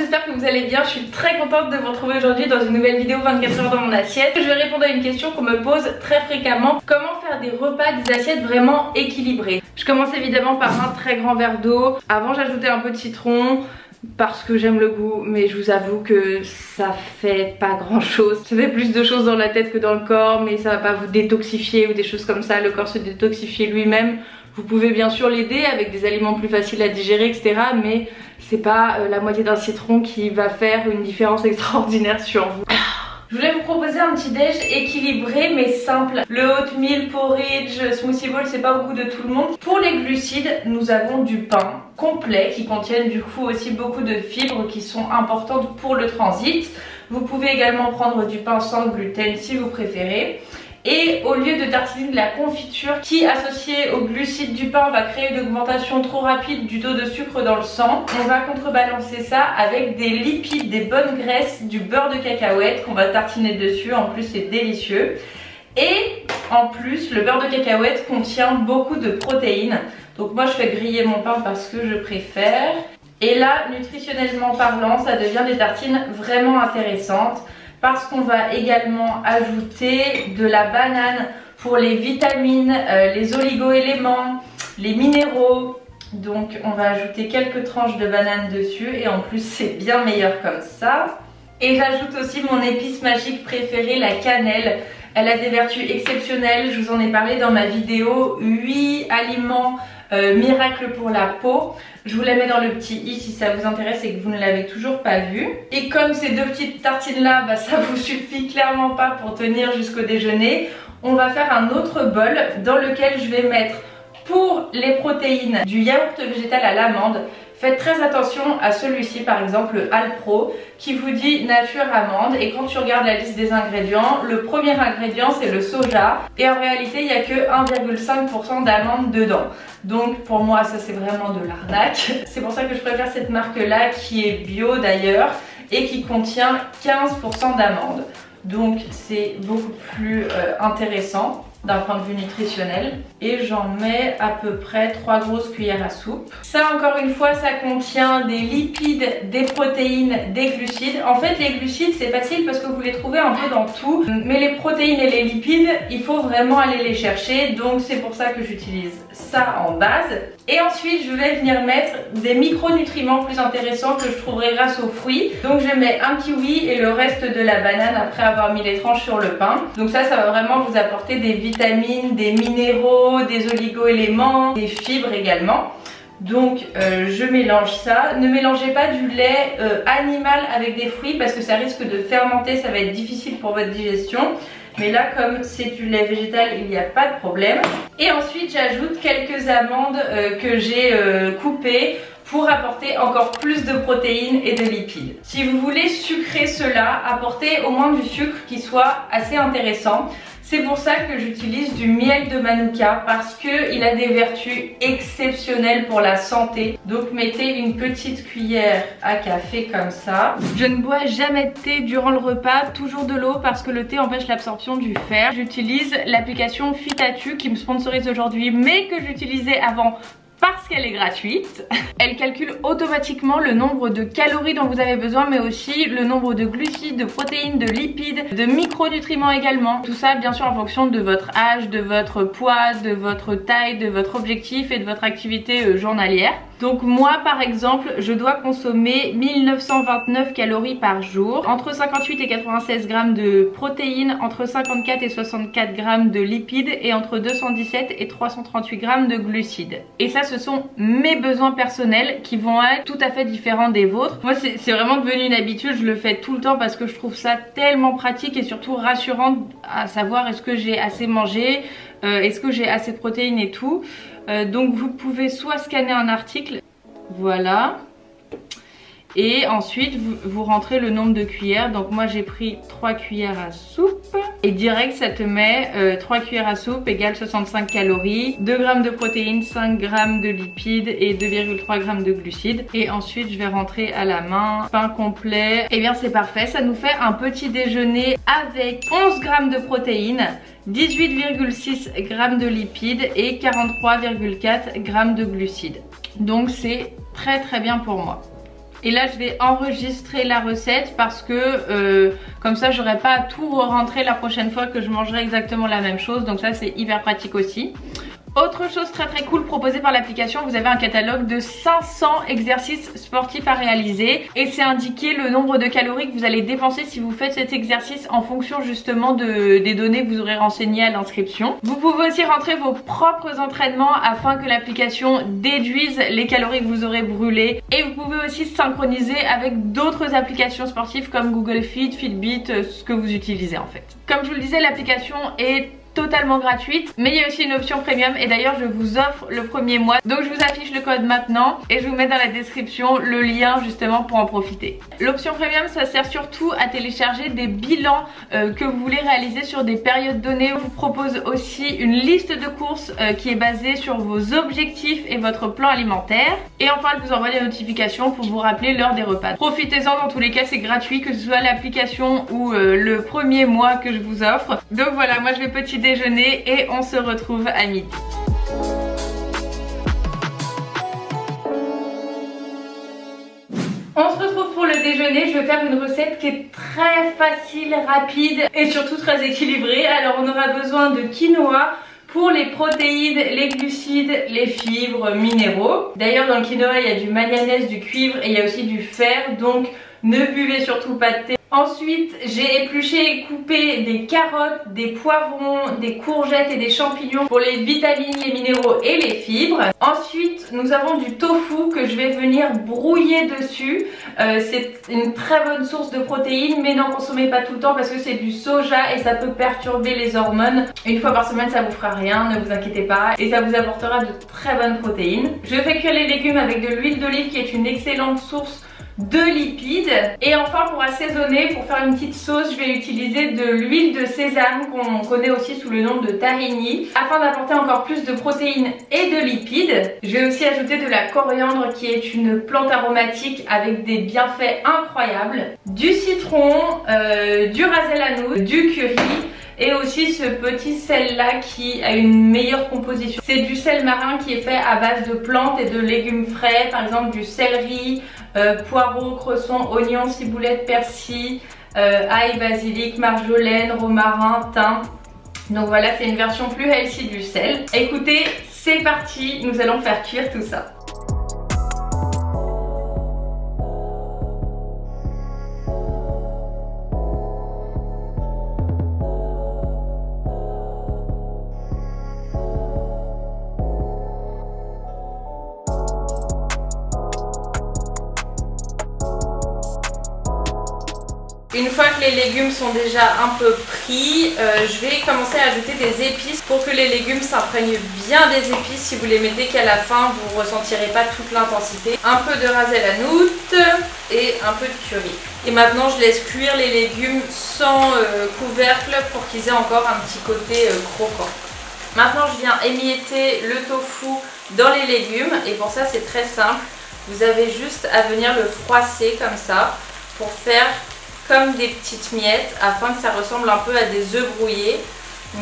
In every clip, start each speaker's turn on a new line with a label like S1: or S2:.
S1: j'espère que vous allez bien. Je suis très contente de vous retrouver aujourd'hui dans une nouvelle vidéo 24 heures dans mon assiette. Je vais répondre à une question qu'on me pose très fréquemment. Comment faire des repas, des assiettes vraiment équilibrées? Je commence évidemment par un très grand verre d'eau. Avant j'ajoutais un peu de citron parce que j'aime le goût, mais je vous avoue que ça fait pas grand chose. Ça fait plus de choses dans la tête que dans le corps, mais ça va pas vous détoxifier ou des choses comme ça. Le corps se détoxifie lui-même. Vous pouvez bien sûr l'aider avec des aliments plus faciles à digérer, etc. Mais c'est pas la moitié d'un citron qui va faire une différence extraordinaire sur vous. Je voulais vous proposer un petit déj équilibré mais simple. Le oatmeal, porridge, smoothie bowl, c'est pas au goût de tout le monde. Pour les glucides, nous avons du pain complet qui contiennent du coup aussi beaucoup de fibres qui sont importantes pour le transit. Vous pouvez également prendre du pain sans gluten si vous préférez. Et au lieu de tartiner de la confiture qui, associée aux glucides du pain, va créer une augmentation trop rapide du taux de sucre dans le sang, on va contrebalancer ça avec des lipides, des bonnes graisses, du beurre de cacahuète qu'on va tartiner dessus. En plus, c'est délicieux. Et en plus, le beurre de cacahuète contient beaucoup de protéines. Donc moi, je fais griller mon pain parce que je préfère. Et là, nutritionnellement parlant, ça devient des tartines vraiment intéressantes. Parce qu'on va également ajouter de la banane pour les vitamines, les oligo-éléments, les minéraux. Donc on va ajouter quelques tranches de banane dessus et en plus c'est bien meilleur comme ça. Et j'ajoute aussi mon épice magique préférée, la cannelle. Elle a des vertus exceptionnelles, je vous en ai parlé dans ma vidéo 8 aliments miracle pour la peau. Je vous la mets dans le petit i si ça vous intéresse et que vous ne l'avez toujours pas vu. Et comme ces deux petites tartines là, ça vous suffit clairement pas pour tenir jusqu'au déjeuner, on va faire un autre bol dans lequel je vais mettre pour les protéines du yaourt végétal à l'amande. Faites très attention à celui-ci, par exemple le Alpro, qui vous dit nature amande. Et quand tu regardes la liste des ingrédients, le premier ingrédient c'est le soja. Et en réalité, il n'y a que 1,5% d'amandes dedans. Donc pour moi, ça c'est vraiment de l'arnaque. C'est pour ça que je préfère cette marque-là, qui est bio d'ailleurs, et qui contient 15% d'amandes. Donc c'est beaucoup plus intéressant d'un point de vue nutritionnel. Et j'en mets à peu près 3 grosses cuillères à soupe. Ça encore une fois, ça contient des lipides, des protéines, des glucides. En fait les glucides c'est facile parce que vous les trouvez un peu dans tout. Mais les protéines et les lipides, il faut vraiment aller les chercher. Donc c'est pour ça que j'utilise ça en base. Et ensuite je vais venir mettre des micronutriments plus intéressants que je trouverai grâce aux fruits. Donc je mets un kiwi et le reste de la banane après avoir mis les tranches sur le pain. Donc ça va vraiment vous apporter des vitamines, des minéraux, des oligo-éléments, des fibres également. Donc je mélange ça. Ne mélangez pas du lait animal avec des fruits parce que ça risque de fermenter, ça va être difficile pour votre digestion. Mais là, comme c'est du lait végétal, il n'y a pas de problème. Et ensuite, j'ajoute quelques amandes que j'ai coupées pour apporter encore plus de protéines et de lipides. Si vous voulez sucrer cela, apportez au moins du sucre qui soit assez intéressant. C'est pour ça que j'utilise du miel de Manuka parce qu'il a des vertus exceptionnelles pour la santé. Donc mettez une petite cuillère à café comme ça. Je ne bois jamais de thé durant le repas, toujours de l'eau parce que le thé empêche l'absorption du fer. J'utilise l'application Fitatu qui me sponsorise aujourd'hui mais que j'utilisais avant parce qu'elle est gratuite. Elle calcule automatiquement le nombre de calories dont vous avez besoin mais aussi le nombre de glucides, de protéines, de lipides, de micronutriments également. Tout ça bien sûr en fonction de votre âge, de votre poids, de votre taille, de votre objectif et de votre activité journalière. Donc moi par exemple je dois consommer 1929 calories par jour, entre 58 et 96 grammes de protéines, entre 54 et 64 grammes de lipides et entre 217 et 338 grammes de glucides. Et ça ce sont mes besoins personnels qui vont être tout à fait différents des vôtres. Moi c'est vraiment devenu une habitude, je le fais tout le temps parce que je trouve ça tellement pratique et surtout rassurant à savoir est-ce que j'ai assez mangé, est-ce que j'ai assez de protéines et tout. Donc vous pouvez soit scanner un article, voilà, et ensuite vous rentrez le nombre de cuillères. Donc moi j'ai pris 3 cuillères à soupe et direct ça te met 3 cuillères à soupe égale 65 calories, 2 grammes de protéines, 5 grammes de lipides et 2,3 grammes de glucides. Et ensuite je vais rentrer à la main, pain complet. Et bien c'est parfait, ça nous fait un petit déjeuner avec 11 grammes de protéines, 18,6 grammes de lipides et 43,4 grammes de glucides. Donc c'est très bien pour moi. Et là je vais enregistrer la recette parce que comme ça j'aurai pas à tout re-rentrer la prochaine fois que je mangerai exactement la même chose. Donc ça c'est hyper pratique aussi. Autre chose très cool proposée par l'application, vous avez un catalogue de 500 exercices sportifs à réaliser et c'est indiqué le nombre de calories que vous allez dépenser si vous faites cet exercice en fonction justement des données que vous aurez renseignées à l'inscription. Vous pouvez aussi rentrer vos propres entraînements afin que l'application déduise les calories que vous aurez brûlées et vous pouvez aussi synchroniser avec d'autres applications sportives comme Google Fit, Fitbit, ce que vous utilisez en fait. Comme je vous le disais, l'application est totalement gratuite, mais il y a aussi une option premium et d'ailleurs je vous offre le premier mois, donc je vous affiche le code maintenant et je vous mets dans la description le lien justement pour en profiter. L'option premium, ça sert surtout à télécharger des bilans que vous voulez réaliser sur des périodes données. Je vous propose aussi une liste de courses qui est basée sur vos objectifs et votre plan alimentaire, et enfin elle vous envoie des notifications pour vous rappeler l'heure des repas. Profitez-en, dans tous les cas c'est gratuit, que ce soit l'application ou le premier mois que je vous offre. Donc voilà, moi je vais petit déjeuner et on se retrouve à midi. On se retrouve pour le déjeuner. Je vais faire une recette qui est très facile, rapide et surtout très équilibrée. Alors on aura besoin de quinoa pour les protéines, les glucides, les fibres, minéraux. D'ailleurs dans le quinoa il y a du manganèse, du cuivre et il y a aussi du fer, donc ne buvez surtout pas de thé. Ensuite, j'ai épluché et coupé des carottes, des poivrons, des courgettes et des champignons pour les vitamines, les minéraux et les fibres. Ensuite, nous avons du tofu que je vais venir brouiller dessus. C'est une très bonne source de protéines, mais n'en consommez pas tout le temps parce que c'est du soja et ça peut perturber les hormones. Une fois par semaine, ça vous fera rien, ne vous inquiétez pas, et ça vous apportera de très bonnes protéines. Je fais cuire les légumes avec de l'huile d'olive qui est une excellente source de lipides. Et enfin, pour assaisonner, pour faire une petite sauce, je vais utiliser de l'huile de sésame qu'on connaît aussi sous le nom de tahini, afin d'apporter encore plus de protéines et de lipides. Je vais aussi ajouter de la coriandre qui est une plante aromatique avec des bienfaits incroyables, du citron, du ras el hanout, du curry et aussi ce petit sel là qui a une meilleure composition. C'est du sel marin qui est fait à base de plantes et de légumes frais, par exemple du céleri, poireaux, cresson, oignons, ciboulette, persil, ail, basilic, marjolaine, romarin, thym. Donc voilà, c'est une version plus healthy du sel. Écoutez, c'est parti, nous allons faire cuire tout ça. Une fois que les légumes sont déjà un peu pris, je vais commencer à ajouter des épices pour que les légumes s'imprègnent bien des épices. Si vous les mettez qu'à la fin, vous ne ressentirez pas toute l'intensité. Un peu de ras el hanout et un peu de curry. Et maintenant, je laisse cuire les légumes sans couvercle pour qu'ils aient encore un petit côté croquant. Maintenant, je viens émietter le tofu dans les légumes et pour ça, c'est très simple. Vous avez juste à venir le froisser comme ça pour faire comme des petites miettes afin que ça ressemble un peu à des œufs brouillés,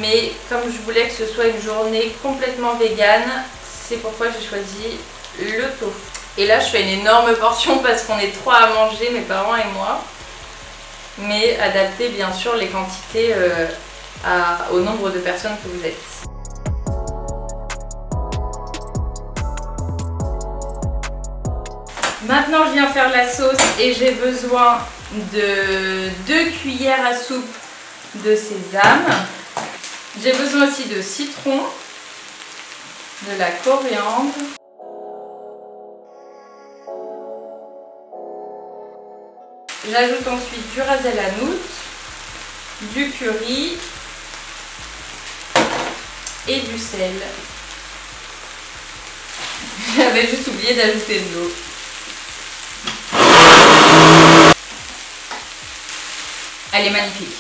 S1: mais comme je voulais que ce soit une journée complètement végane, c'est pourquoi j'ai choisi le tofu. Et là je fais une énorme portion parce qu'on est 3 à manger, mes parents et moi, mais adaptez bien sûr les quantités au nombre de personnes que vous êtes. Maintenant je viens faire la sauce et j'ai besoin de 2 cuillères à soupe de sésame. J'ai besoin aussi de citron, de la coriandre, j'ajoute ensuite du ras el hanout, du curry et du sel. J'avais juste oublié d'ajouter de l'eau. Elle est magnifique.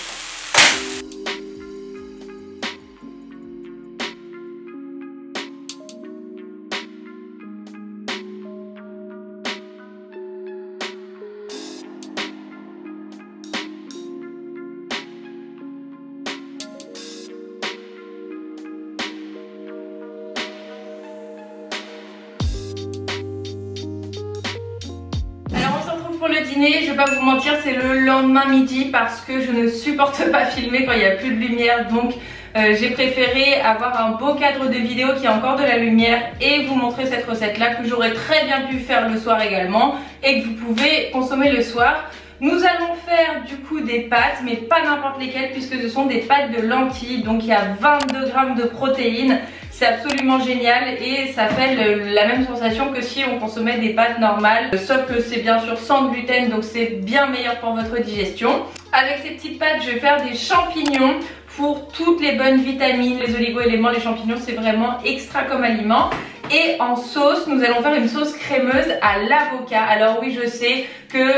S1: le dîner, je vais pas vous mentir, c'est le lendemain midi parce que je ne supporte pas filmer quand il n'y a plus de lumière. Donc j'ai préféré avoir un beau cadre de vidéo qui a encore de la lumière et vous montrer cette recette là que j'aurais très bien pu faire le soir également et que vous pouvez consommer le soir. Nous allons faire du coup des pâtes, mais pas n'importe lesquelles puisque ce sont des pâtes de lentilles. Donc il y a 22 grammes de protéines. C'est absolument génial et ça fait la même sensation que si on consommait des pâtes normales. Sauf que c'est bien sûr sans gluten, donc c'est bien meilleur pour votre digestion. Avec ces petites pâtes, je vais faire des champignons pour toutes les bonnes vitamines. Les oligo-éléments, les champignons, c'est vraiment extra comme aliment. Et en sauce, nous allons faire une sauce crémeuse à l'avocat. Alors oui, je sais que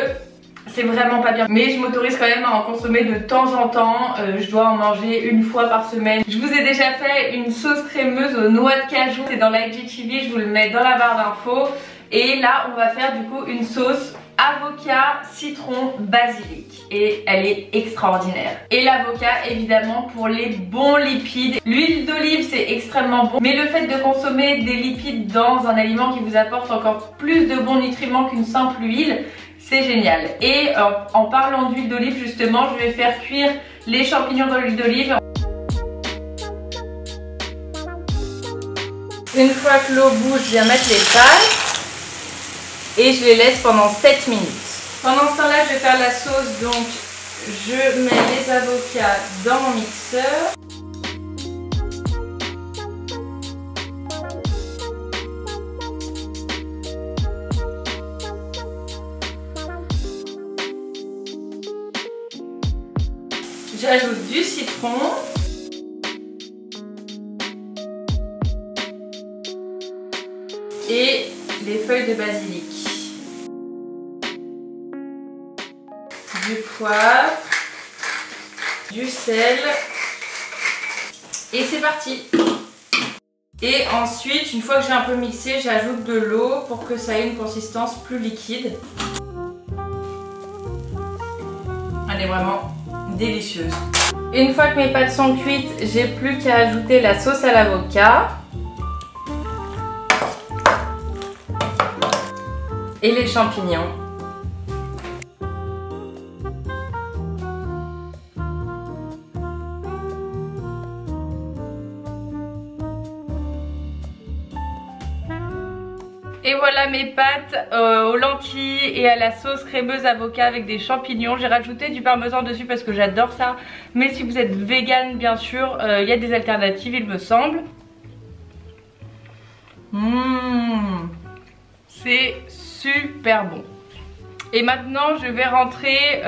S1: c'est vraiment pas bien, mais je m'autorise quand même à en consommer de temps en temps. Je dois en manger une fois par semaine. Je vous ai déjà fait une sauce crémeuse aux noix de cajou, c'est dans l'IGTV, je vous le mets dans la barre d'infos. Et là on va faire du coup une sauce avocat, citron, basilic et elle est extraordinaire. Et l'avocat évidemment pour les bons lipides. L'huile d'olive c'est extrêmement bon, mais le fait de consommer des lipides dans un aliment qui vous apporte encore plus de bons nutriments qu'une simple huile, c'est génial. Et en parlant d'huile d'olive justement, je vais faire cuire les champignons dans l'huile d'olive. Une fois que l'eau bouge, je viens mettre les pâtes et je les laisse pendant 7 minutes. Pendant ce temps-là, je vais faire la sauce, donc je mets les avocats dans mon mixeur. J'ajoute du citron. Et les feuilles de basilic. Du poivre. Du sel. Et c'est parti. Et ensuite, une fois que j'ai un peu mixé, j'ajoute de l'eau pour que ça ait une consistance plus liquide. Elle est vraiment délicieuse. Une fois que mes pâtes sont cuites, j'ai plus qu'à ajouter la sauce à l'avocat et les champignons. Et voilà mes pâtes aux lentilles et à la sauce crémeuse avocat avec des champignons. J'ai rajouté du parmesan dessus parce que j'adore ça. Mais si vous êtes vegan bien sûr, il y a des alternatives il me semble. C'est super bon. Et maintenant je vais rentrer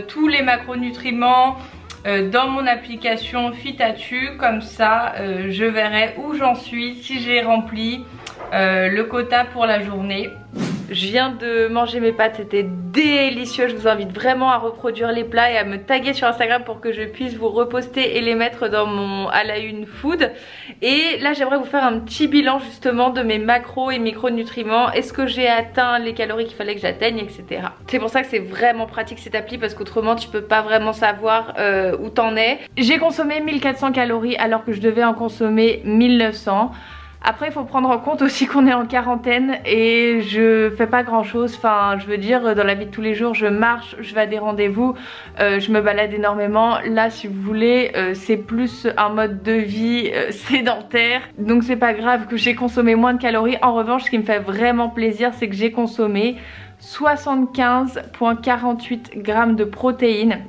S1: tous les macronutriments dans mon application Fitatu. Comme ça je verrai où j'en suis, si j'ai rempli le quota pour la journée. Je viens de manger mes pâtes, c'était délicieux. Je vous invite vraiment à reproduire les plats et à me taguer sur Instagram pour que je puisse vous reposter et les mettre dans mon à la une food. Et là j'aimerais vous faire un petit bilan justement de mes macros et micronutriments. Est-ce que j'ai atteint les calories qu'il fallait que j'atteigne, etc. C'est pour ça que c'est vraiment pratique cette appli parce qu'autrement tu peux pas vraiment savoir où t'en es. J'ai consommé 1400 calories alors que je devais en consommer 1900. Après il faut prendre en compte aussi qu'on est en quarantaine et je fais pas grand chose, enfin je veux dire dans la vie de tous les jours je marche, je vais à des rendez-vous, je me balade énormément. Là si vous voulez c'est plus un mode de vie sédentaire, donc c'est pas grave que j'ai consommé moins de calories. En revanche ce qui me fait vraiment plaisir c'est que j'ai consommé 75,48 grammes de protéines.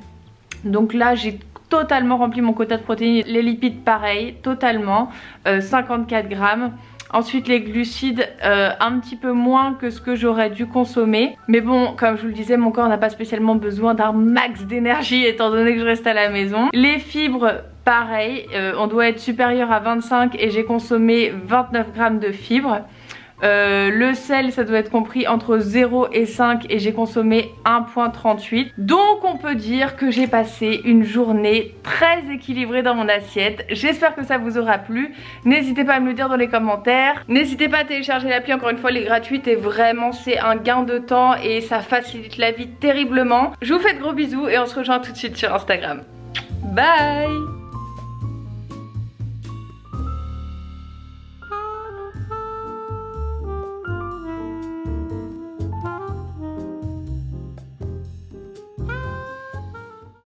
S1: Donc là j'ai totalement rempli mon quota de protéines, les lipides pareil, totalement, 54 grammes. Ensuite les glucides un petit peu moins que ce que j'aurais dû consommer. Mais bon, comme je vous le disais, mon corps n'a pas spécialement besoin d'un max d'énergie étant donné que je reste à la maison. Les fibres, pareil, on doit être supérieur à 25 et j'ai consommé 29 grammes de fibres. Le sel ça doit être compris entre 0 et 5 et j'ai consommé 1,38. Donc on peut dire que j'ai passé une journée très équilibrée dans mon assiette. J'espère que ça vous aura plu. N'hésitez pas à me le dire dans les commentaires. N'hésitez pas à télécharger l'appli, encore une fois elle est gratuite et vraiment c'est un gain de temps et ça facilite la vie terriblement. Je vous fais de gros bisous et on se rejoint tout de suite sur Instagram. Bye.